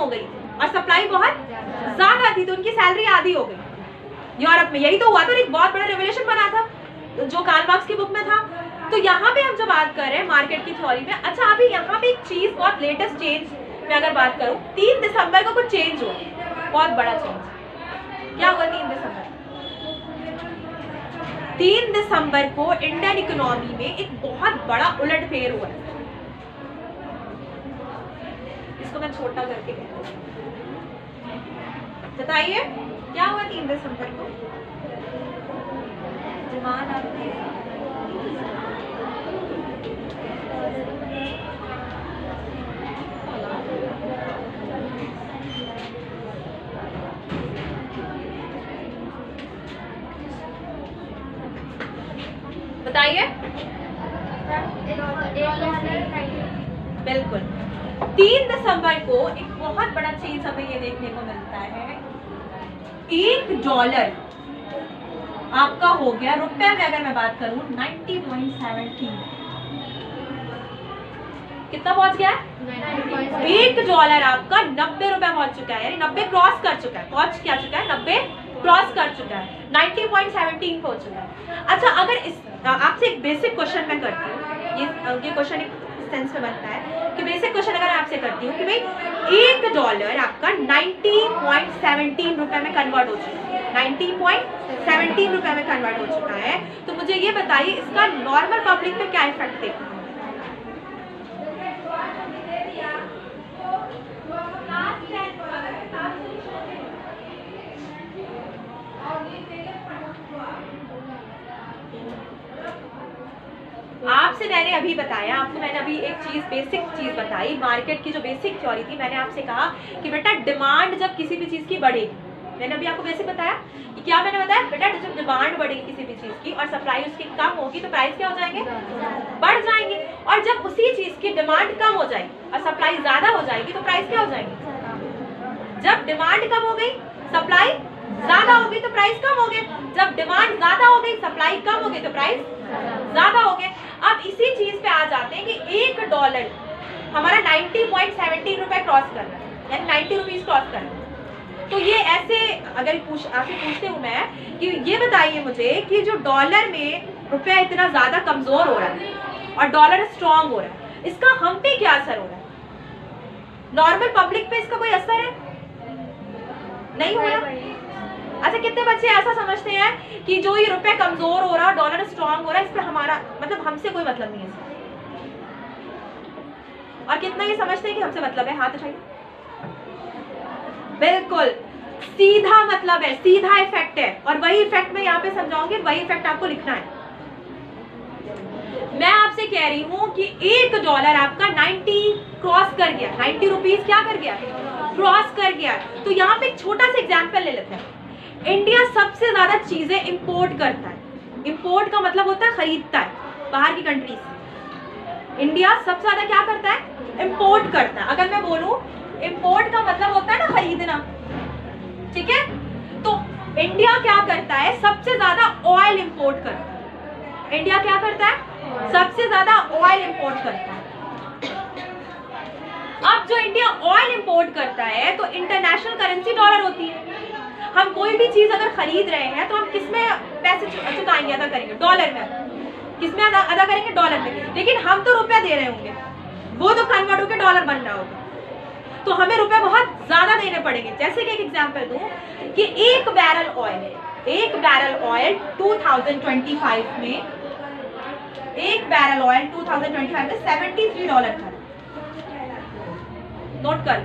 हो गई थी और सप्लाई बहुत ज्यादा थी, तो उनकी सैलरी आधी हो गई। यूरोप में यही तो हुआ था, एक बहुत बड़ा रेवोल्यूशन बना था जो कार्ल मार्क्स की बुक में था। तो यहाँ पे हम जो बात कर रहे हैं मार्केट की थ्योरी में, अच्छा अभी यहाँ पे एक चीज बहुत लेटेस्ट चेंज मैं अगर बात करूँ, 3 दिसंबर को कुछ चेंज हुआ, बहुत बड़ा चेंज। क्या हुआ 3 दिसंबर? 3 दिसंबर को इंडियन इकोनॉमी में एक बहुत बड़ा उलटफेर हुआ है। इसको मैं छोटा करके कहती हूँ, बताइए क्या हुआ 3 दिसंबर को? जमान आपने बताइए। बिल्कुल 3 दिसंबर को एक बहुत बड़ा चीज हमें ये देखने को मिलता है, $1 आपका हो गया, रुपए में अगर मैं बात करूं 90.70, कितना पहुंच गया है? $1 आपका 90 रुपए पहुंच चुका है, यानी 90 क्रॉस कर चुका है, पहुंच क्या चुका है? 90 क्रॉस कर चुका है, 90.17 पहुंच चुका है। अच्छा अगर इस आपसे एक बेसिक क्वेश्चन मैं करती हूँ, ये क्वेश्चन एक सेंस में बनता है कि बेसिक क्वेश्चन अगर आपसे करती हूँ कि भाई $1 आपका 90.17 रुपए में कन्वर्ट हो चुका है, 90.17 रुपए में कन्वर्ट हो चुका है, तो मुझे ये बताइए इसका नॉर्मल पब्लिक पे क्या इफेक्ट देखा? आपसे मैंने अभी बताया, आपको मैंने अभी एक चीज बेसिक चीज बताई, मार्केट की जो बेसिक थ्योरी थी, मैंने आपसे कहा कि बेटा डिमांड जब किसी भी चीज की बढ़ेगी, मैंने अभी आपको बेसिक बताया कि क्या मैंने बताया बेटा, जब डिमांड बढ़ेगी किसी भी चीज की और सप्लाई उसकी कम होगी तो प्राइस क्या हो जाएंगे? बढ़ जाएंगे। और जब उसी चीज की डिमांड कम हो जाएगी और सप्लाई ज्यादा हो जाएगी तो प्राइस क्या हो जाएंगे? जब डिमांड कम हो गई सप्लाई ज्यादा हो गई तो प्राइस कम हो गया, जब डिमांड ज्यादा हो गई सप्लाई कम हो गई तो प्राइस ज्यादा हो गया। अब इसी चीज पे आ जाते हैं कि $1 हमारा 90.17 रुपए क्रॉस कर रहा है, यानी 90 रुपीज क्रॉस कर रहा है। तो ये ऐसे अगर आपसे पूछते हूँ मैं कि ये बताइए मुझे कि जो डॉलर में रुपया इतना ज्यादा कमजोर हो रहा है और डॉलर स्ट्रांग हो रहा है, इसका हम पे क्या असर हो रहा है? नॉर्मल पब्लिक पे इसका कोई असर है? नहीं हो रहा। अच्छा कितने बच्चे ऐसा समझते हैं कि जो ये रुपए कमजोर हो रहा है, डॉलर स्ट्रांग हो रहा है, इस पे हमारा मतलब हमसे कोई मतलब नहीं है, और कितना ये समझते हैं कि हमसे मतलब है? हाथ उठाइए। बिल्कुल सीधा मतलब है, सीधा इफेक्ट है, और वही इफेक्ट मैं यहाँ पे समझाऊंगी, वही इफेक्ट आपको लिखना है। मैं आपसे कह रही हूँ कि $1 आपका 90 क्रॉस कर गया, 90 रुपीज क्या कर गया? क्रॉस कर गया। तो यहाँ पे एक छोटा सा एग्जाम्पल ले लेते हैं। इंडिया सबसे ज्यादा चीजें इंपोर्ट करता है, इंपोर्ट का मतलब होता है खरीदता है बाहर की कंट्री से। इंडिया सबसे ज्यादा क्या करता है? इंपोर्ट करता है। अगर मैं बोलूं इंपोर्ट का मतलब होता है ना खरीदना, ठीक है? तो इंडिया क्या करता है? सबसे ज्यादा ऑयल इंपोर्ट करता है। इंडिया क्या करता है? सबसे ज्यादा ऑयल इंपोर्ट करता है। अब जो इंडिया ऑयल इंपोर्ट करता है तो इंटरनेशनल करेंसी डॉलर होती है। हम कोई भी चीज अगर खरीद रहे हैं तो हम किसमें पैसे चुकाएंगे, अदा करेंगे? डॉलर में। किसमें अदा करेंगे? डॉलर में। लेकिन हम तो रुपया दे रहे होंगे, वो तो कन्वर्ट होकर डॉलर बन रहा होगा, तो हमें रुपए बहुत ज्यादा देने पड़ेंगे। जैसे कि एक एग्जांपल दूं कि एक बैरल ऑयल 2025 में, एक बैरल ऑयल 2025 में $73 था। नोट कर,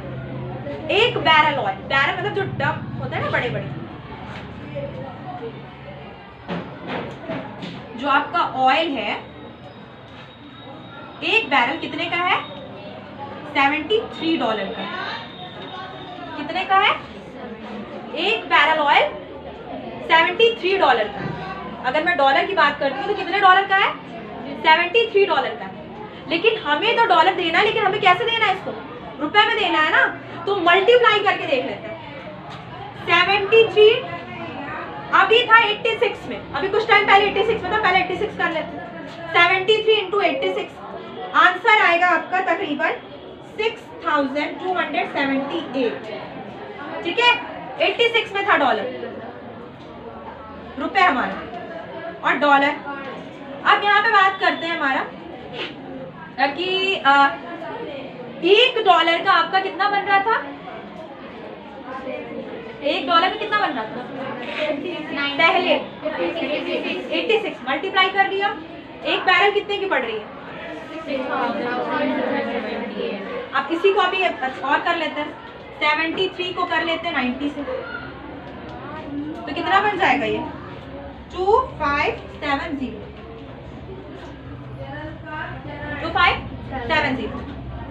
एक बैरल ऑयल, बैरल मतलब जो डब होता है ना, बड़े बड़े, जो आपका ऑयल है, एक बैरल कितने का है? $73 का। कितने का है? एक बैरल ऑयल $73 का। अगर मैं डॉलर की बात करती हूँ तो कितने डॉलर का है? $73 का। लेकिन हमें तो डॉलर देना है, लेकिन हमें कैसे देना है? इसको रुपए में देना है ना, तो मल्टीप्लाई करके देख लेते हैं। 73 अभी था 86 में, अभी कुछ टाइम पहले 86 में था, पहले 86 कर लेते हैं। 73 × 86 आंसर आएगा आपका तकरीबन $86,278, ठीक है। 86 में था डॉलर, रुपए हमारा और डॉलर। अब यहाँ पे बात करते हैं हमारा कि $1 का आपका कितना बन रहा था, $1 का कितना बन रहा था पहले 86 मल्टीप्लाई कर लिया, एक बैरल कितने की पड़ रही है। अब इसी को अभी और कर लेते हैं, 73 को कर लेते हैं 90 से, तो कितना बन जाएगा ये 2570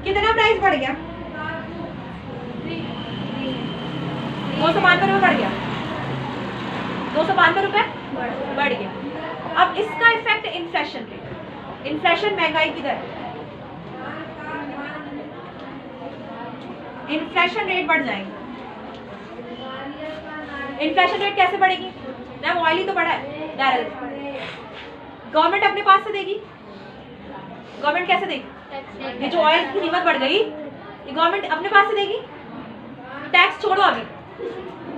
कितना प्राइस बढ़ गया, 292 रुपये बढ़ गया, 292 रुपये बढ़ गया। अब इसका इफेक्ट इन्फ्लेशन रेट, इन्फ्लेशन महंगाई की दर, इन्फ्लेशन रेट बढ़ जाएंगे। इन्फ्लेशन रेट कैसे बढ़ेगी, मैम ऑयल ही तो बढ़ा है बैरल, गवर्नमेंट अपने पास से देगी, गवर्नमेंट कैसे देगी, ये जो ऑयल की कीमत बढ़ गई ये गवर्नमेंट अपने पास से देगी, टैक्स छोड़ो, अभी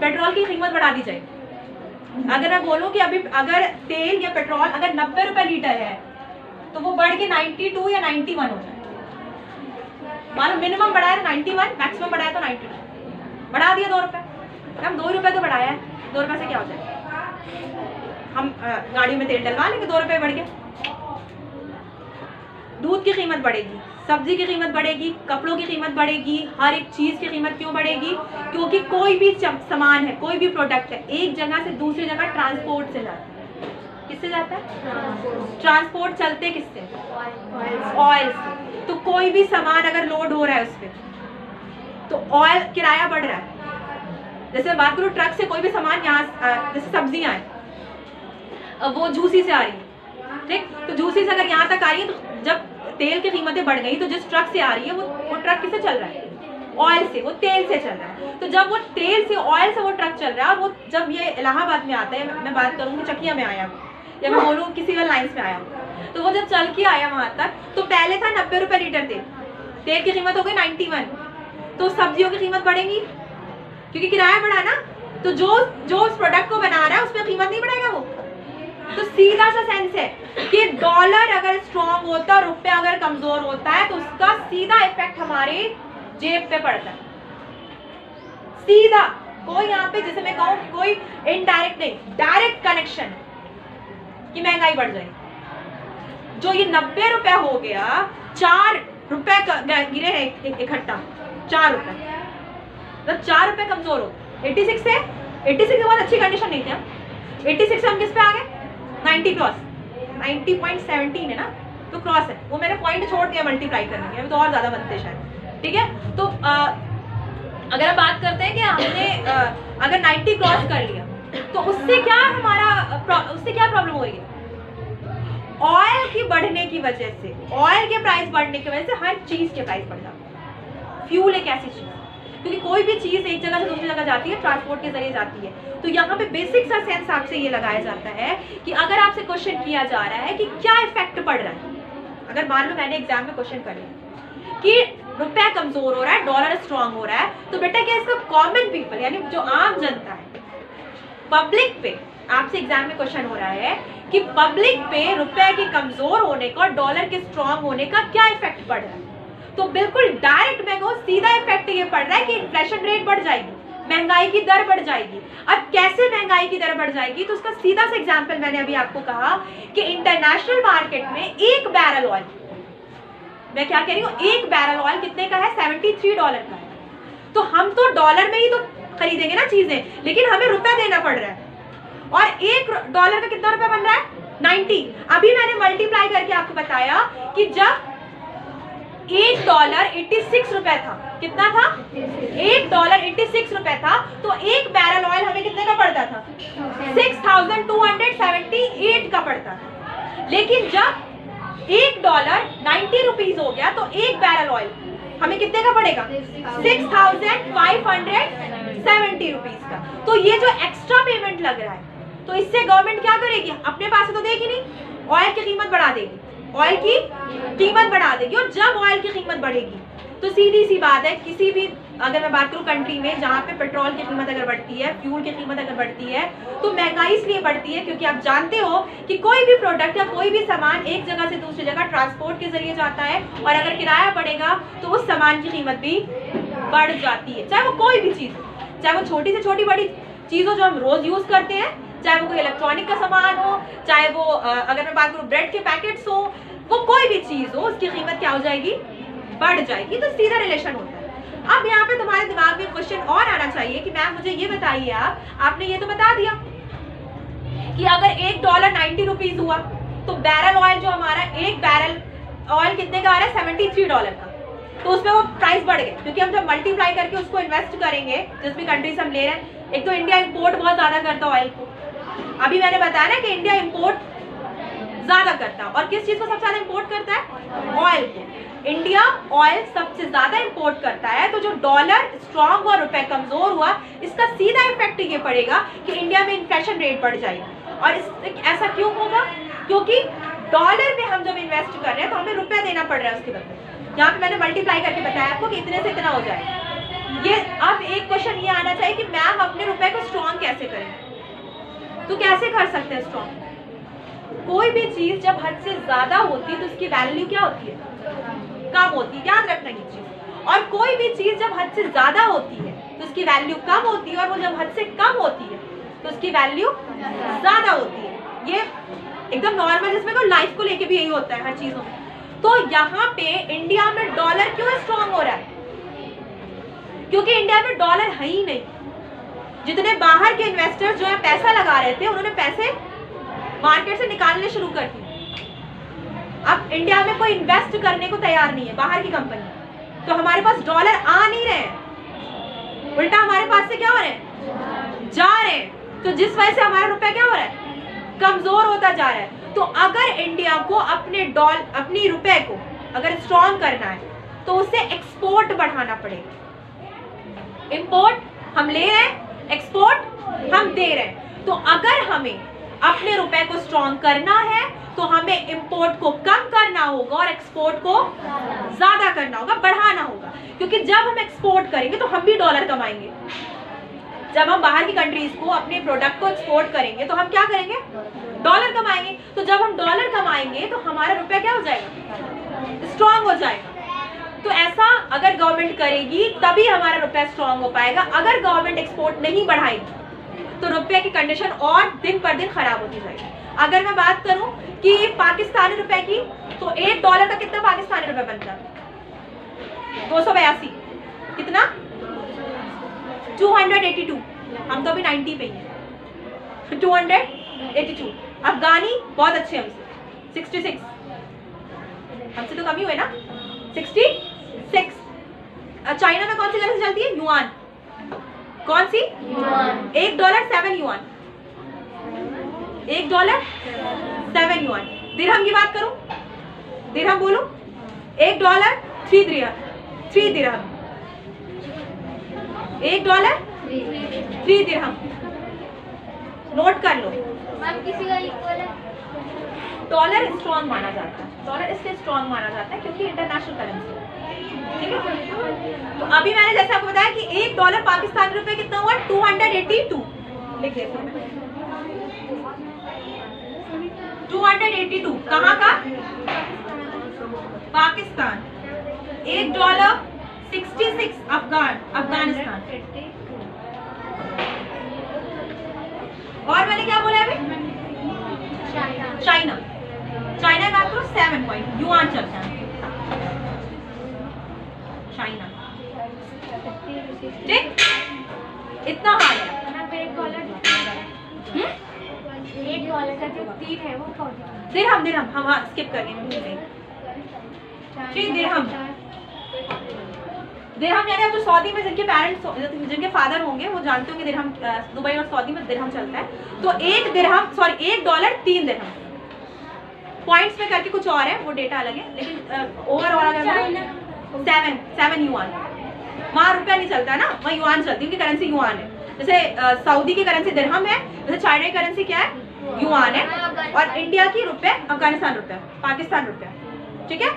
पेट्रोल की कीमत बढ़ा दी जाए। अगर मैं बोलूं कि अभी अगर तेल या पेट्रोल अगर 90 रुपए लीटर है तो वो बढ़ के 92 या 91 हो जाए, मानो मिनिमम बढ़ाया तो 91, मैक्सिमम बढ़ाया तो 92, बढ़ा दिया 2 रुपए, हम 2 रुपए तो बढ़ाया है, 2 रुपए से क्या हो जाए, हम गाड़ी में तेल डलवा लेंगे, 2 रुपए बढ़ गए। दूध की कीमत बढ़ेगी, सब्जी की कीमत बढ़ेगी, कपड़ों की कीमत बढ़ेगी, हर एक चीज की कीमत क्यों बढ़ेगी, क्योंकि कोई भी सामान है, कोई भी प्रोडक्ट है, एक जगह से दूसरी जगह ट्रांसपोर्ट से जाता है, किससे जाता है, ट्रांसपोर्ट चलते किससे, ऑयल से। तो कोई भी सामान अगर लोड हो रहा है उस पर तो ऑयल किराया बढ़ रहा है। जैसे बात करूँ ट्रक से कोई भी सामान यहाँ, जैसे सब्जियां हैं वो झूसी से आ रही है, ठीक, तो झूसी से अगर यहाँ तक आ रही है तो जब तेल की कीमतें बढ़ गई तो जिस ट्रक से आ रही है वो ट्रक किससे चल रहा है, ऑयल से, वो तेल से चल रहा है। तो जब वो तेल से ऑयल से वो ट्रक चल रहा है और वो जब ये इलाहाबाद में आता है, मैं बात करूँगी चकिया में आया या मैं बोलूँ किसी भी लाइन्स में आया, तो वो जब चल के आया वहाँ तक तो पहले था 90 रुपये लीटर तेल, तेल की कीमत हो गई 91, तो सब्जियों की कीमत बढ़ेगी क्योंकि किराया बढ़ा ना, तो जो उस प्रोडक्ट को बना रहा है उस पर कीमत नहीं बढ़ाएगा वो। तो सीधा सा सेंस है कि डॉलर अगर स्ट्रॉन्ग होता है, रुपया अगर कमजोर होता है तो उसका सीधा इफेक्ट हमारे जेब पे पड़ता है, सीधा। कोई यहाँ पे जैसे मैं कहूँ कोई इनडायरेक्ट नहीं, डायरेक्ट कनेक्शन कि महंगाई बढ़ जाएगी। जो ये 90 रुपए हो गया, 4 रुपए गिरे हैं इकट्ठा, 4 रुपए, मतलब 4 रुपए कमजोर हो 86 से। 86 के बाद अच्छी कंडीशन नहीं थी, 86 से हम किस पे आ गए, 90 क्रॉस, 90.17 है ना, तो क्रॉस है, वो मैंने पॉइंट छोड़ दिया मल्टीप्लाई करने के, अभी तो और ज्यादा बनते शायद, ठीक है। तो अगर हम बात करते हैं कि हमने अगर 90 क्रॉस कर लिया तो उससे क्या हमारा उससे क्या प्रॉब्लम हो रही है, ऑयल की बढ़ने की वजह से, ऑयल के प्राइस बढ़ने की वजह से हर चीज के प्राइस बढ़ जाते हैं। फ्यूल एक ऐसी चीज, क्योंकि कोई भी चीज एक जगह से दूसरी जगह जाती है, ट्रांसपोर्ट के जरिए जाती है। तो यहाँ पे बेसिक सा सेंस आपसे ये लगाया जाता है कि अगर आपसे क्वेश्चन किया जा रहा है कि क्या इफेक्ट पड़ रहा है, अगर मान लो मैंने एग्जाम में क्वेश्चन कर लिया कि रुपया कमजोर हो रहा है, डॉलर स्ट्रांग हो रहा है, तो बेटा क्या इसका कॉमन पीपल यानी जो आम जनता है, पब्लिक पे आपसे एग्जाम में क्वेश्चन हो रहा है कि पब्लिक पे रुपए के कमजोर होने का, डॉलर के स्ट्रांग होने का क्या इफेक्ट पड़ रहा है। तो बिल्कुल डायरेक्ट में को सीधा इफेक्ट ये पड़ रहा है कि इन्फ्लेशन रेट बढ़ जाएगी, महंगाई की दर बढ़ जाएगी। अब कैसे महंगाई की दर बढ़ जाएगी, तो उसका सीधा सा एग्जांपल मैंने अभी आपको कहा कि इंटरनेशनल मार्केट में एक बैरल ऑयल, मैं क्या कह रही हूँ, एक बैरल ऑयल कितने का है, $73 का है। तो हम तो डॉलर में ही तो खरीदेंगे ना चीजें, लेकिन हमें रुपया देना पड़ रहा है, और $1 का कितना रुपया बन रहा है, 90। अभी मैंने मल्टीप्लाई करके आपको बताया कि जब $1 86 रुपए था, कितना था, $1 86 रुपए था, तो एक बैरल ऑयल हमें कितने का पड़ता था, 6278 का पड़ता था। लेकिन जब $1 90 रुपीज हो गया तो एक बैरल ऑयल हमें कितने का पड़ेगा, 6570 रुपीज का। तो ये जो एक्स्ट्रा पेमेंट लग रहा है, तो इससे गवर्नमेंट क्या करेगी, अपने पास से तो देगी नहीं, ऑयल की कीमत बढ़ा देगी, ऑयल की कीमत बढ़ा देगी। और जब ऑयल की कीमत बढ़ेगी तो सीधी सी बात है, किसी भी अगर मैं बात करूँ कंट्री में जहाँ पे पेट्रोल की कीमत अगर बढ़ती है, फ्यूल की कीमत अगर बढ़ती है, तो महंगाई इसलिए बढ़ती है क्योंकि आप जानते हो कि कोई भी प्रोडक्ट या कोई भी सामान एक जगह से दूसरी जगह ट्रांसपोर्ट के जरिए जाता है, और अगर किराया बढ़ेगा तो उस सामान की कीमत भी बढ़ जाती है, चाहे वो कोई भी चीज़ हो, चाहे वो छोटी से छोटी बड़ी चीज़ हो जो हम रोज़ यूज़ करते हैं, चाहे वो कोई इलेक्ट्रॉनिक का सामान हो, चाहे वो अगर मैं बात करूँ ब्रेड के पैकेट्स हो, वो कोई भी चीज़ हो, उसकी कीमत क्या हो जाएगी, बढ़ जाएगी। तो सीधा रिलेशन होता है। अब यहाँ पे तुम्हारे दिमाग में क्वेश्चन और आना चाहिए कि मैम मुझे ये बताइए, आपने ये तो बता दिया कि अगर $1 90 रुपीज हुआ तो बैरल ऑयल जो हमारा, एक बैरल ऑयल कितने का आ रहा है, $73 का, तो उसमें वो प्राइस बढ़ गए, क्योंकि हम जब मल्टीप्लाई करके उसको इन्वेस्ट करेंगे जिस भी कंट्री से हम ले रहे हैं, एक तो इंडिया इंपोर्ट बहुत ज्यादा करता है ऑयल को, अभी मैंने बताया ना कि इंडिया इंपोर्ट ज्यादा करता है, और किस चीज को सबसे ज्यादा इंपोर्ट करता है, ऑयल को। इंडिया ऑयल सबसे ज्यादा इंपोर्ट करता है, तो जो डॉलर स्ट्रांग और रुपए कमजोर हुआ, इसका सीधा इफेक्ट ये पड़ेगा कि इंडिया में इन्फ्लेशन रेट बढ़ जाएगी। और ऐसा क्यों होगा, क्योंकि डॉलर में हम जब इन्वेस्ट कर रहे हैं तो हमें रुपए देना पड़ रहा है उसके बदले। यहाँ पे मैंने मल्टीप्लाई करके बताया आपको कि इतने से इतना हो जाए। ये अब एक क्वेश्चन ये आना चाहिए कि मैम अपने रुपए को स्ट्रॉन्ग कैसे करें, तो कैसे कर सकते हैं स्ट्रॉन्ग। कोई भी चीज जब हद से ज्यादा होती है तो उसकी वैल्यू क्या होती है, कम होती है, याद रखना ये चीज। और कोई भी चीज जब हद से ज्यादा होती है तो उसकी वैल्यू कम होती है, और वो जब हद से कम होती है तो उसकी वैल्यू ज्यादा होती है। ये एकदम नॉर्मल, जिसमें तो लाइफ को लेके भी यही होता है हर चीजों में। तो यहाँ पे इंडिया में डॉलर क्यों स्ट्रॉन्ग हो रहा है, क्योंकि इंडिया में डॉलर है ही नहीं। जितने बाहर के इन्वेस्टर्स जो है पैसा लगा रहे थे, उन्होंने पैसे मार्केट से निकालने शुरू कर दिए। अब इंडिया में कोई इन्वेस्ट करने को तैयार नहीं है, बाहर की कंपनी, तो हमारे पास डॉलर आ नहीं रहे हैं, उल्टा हमारे पास से क्या हो रहे हैं, जा रहे हैं। तो जिस वजह से हमारा रुपया क्या हो रहा है, कमजोर होता जा रहा है। तो अगर इंडिया को अपनी रुपए को अगर स्ट्रॉन्ग करना है तो उसे एक्सपोर्ट बढ़ाना पड़ेगा। इंपोर्ट हम ले रहे हैं, एक्सपोर्ट हम दे रहे हैं। तो अगर हमें अपने रुपए को स्ट्रॉन्ग करना है तो हमें इंपोर्ट को कम करना होगा और एक्सपोर्ट को ज्यादा करना होगा, बढ़ाना होगा। क्योंकि जब हम एक्सपोर्ट करेंगे तो हम भी डॉलर कमाएंगे। जब हम बाहर की कंट्रीज को अपने प्रोडक्ट को एक्सपोर्ट करेंगे तो हम क्या करेंगे, डॉलर कमाएंगे। तो जब हम डॉलर कमाएंगे तो हमारा रुपया क्या हो जाएगा, स्ट्रॉन्ग हो जाएगा। तो ऐसा अगर गवर्नमेंट करेगी तभी हमारा रुपया स्ट्रॉन्ग हो पाएगा। अगर गवर्नमेंट एक्सपोर्ट नहीं बढ़ाएगी तो रुपये की कंडीशन और दिन पर दिन खराब होती जाएगी। अगर मैं बात करूं कि पाकिस्तानी रुपए की, तो $1 का कितना पाकिस्तानी रुपए बनता है, 282, कितना 282। हम तो अभी 90 पे ही हैं, 282। अफगानी बहुत अच्छे हमसे 66, हमसे तो कम ही हुए ना 66। चाइना में कौन सी करेंसी चलती है, युआन। कौन सी, $1 7 युआन, $1 7 युआन। दिरहम की बात करूं, दिरहम बोलो, $1 3 दिरहम, 3 दिरहम, $1 3 दिरहम। नोट कर लो। किसी का इक्वल है, डॉलर स्ट्रॉन्ग माना जाता है, डॉलर इसलिए स्ट्रॉन्ग माना जाता है क्योंकि इंटरनेशनल करेंसी है, ठीक है। तो अभी मैंने जैसे आपको बताया कि $1 पाकिस्तानी रुपए कितना हुआ, 282। लिख देती हूं मैं, 282 कहाँ का, पाकिस्तान। $1 66 अफगानिस्तान। और मैंने क्या बोला अभी, चाइना। चाइना की बात करो 7 पॉइंट युआन चलता है चाइना, ठीक। इतना हार्ड है। $1 का जो 3 है वो कौन सा? दिरहम हम हाँ स्किप कर गए, ठीक। दिरहम यानी अब जो सऊदी में जिनके पेरेंट्स, जिनके फादर होंगे वो जानते होंगे दिरहम, दुबई और सऊदी में दिरहम चलता है। तो $1 3 दिरहम। पॉइंट्स में करके कुछ और है, वो डेटा अलग है, लेकिन ओवरऑल अगर 7 युआन, वहाँ रुपया नहीं चलता ना, वहाँ युआन चलती है, उनकी करेंसी युआन है। जैसे सऊदी की करेंसी दिरहम है, जैसे चाइना की करेंसी क्या है, युआन है, और इंडिया की रुपये अफगानिस्तान रुपया, पाकिस्तान रुपया, ठीक है।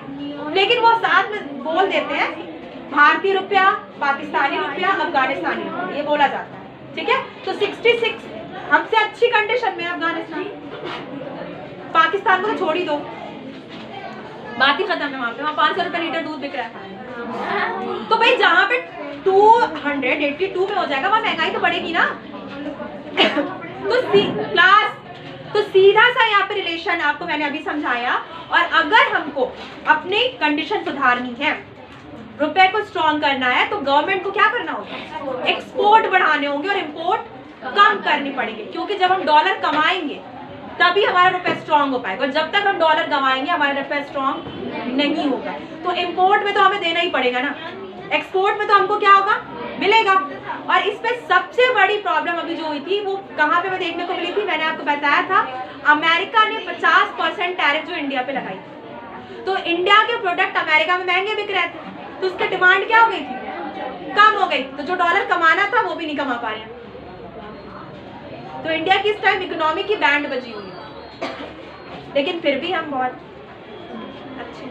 लेकिन वो साथ में बोल देते हैं भारतीय रुपया, पाकिस्तानी रुपया, अफगानिस्तानी रुपया, ये बोला जाता है, ठीक है। तो 66 हमसे अच्छी कंडीशन में अफगानिस्तान, पाकिस्तान को तो छोड़ ही दो, बात ही खत्म है। वहाँ पे 500 रुपये लीटर दूध बिक रहा है, तो भाई जहाँ पे 282 में हो जाएगा वहाँ महंगाई तो बढ़ेगी ना। तो सीधा सा यहाँ पे रिलेशन आपको मैंने अभी समझाया। और अगर हमको अपनी कंडीशन सुधारनी है, रुपए को स्ट्रॉन्ग करना है, तो गवर्नमेंट को क्या करना होगा, एक्सपोर्ट बढ़ाने होंगे और इंपोर्ट कम करनी पड़ेगी, क्योंकि जब हम डॉलर कमाएंगे तभी हमारा रुपया स्ट्रॉन्ग हो पाएगा, और जब तक हम डॉलर कमाएंगे हमारा रुपया स्ट्रॉन्ग नहीं होगा। तो इंपोर्ट में तो हमें देना ही पड़ेगा ना, एक्सपोर्ट में तो हमको क्या होगा, मिलेगा। और इस पे सबसे बड़ी प्रॉब्लम अभी जो हुई थी वो कहाँ पे देखने को मिली थी, मैंने आपको बताया था, अमेरिका ने 50% टैरिफ जो इंडिया पे लगाई, तो इंडिया के प्रोडक्ट अमेरिका में महंगे बिक रहे थे, तो उसकी डिमांड क्या हो गई थी, कम हो गई, तो जो डॉलर कमाना था वो भी नहीं कमा पा रहे हैं। तो इंडिया की इस टाइम इकोनॉमी की बैंड बजी हुई है, लेकिन फिर भी हम बहुत अच्छे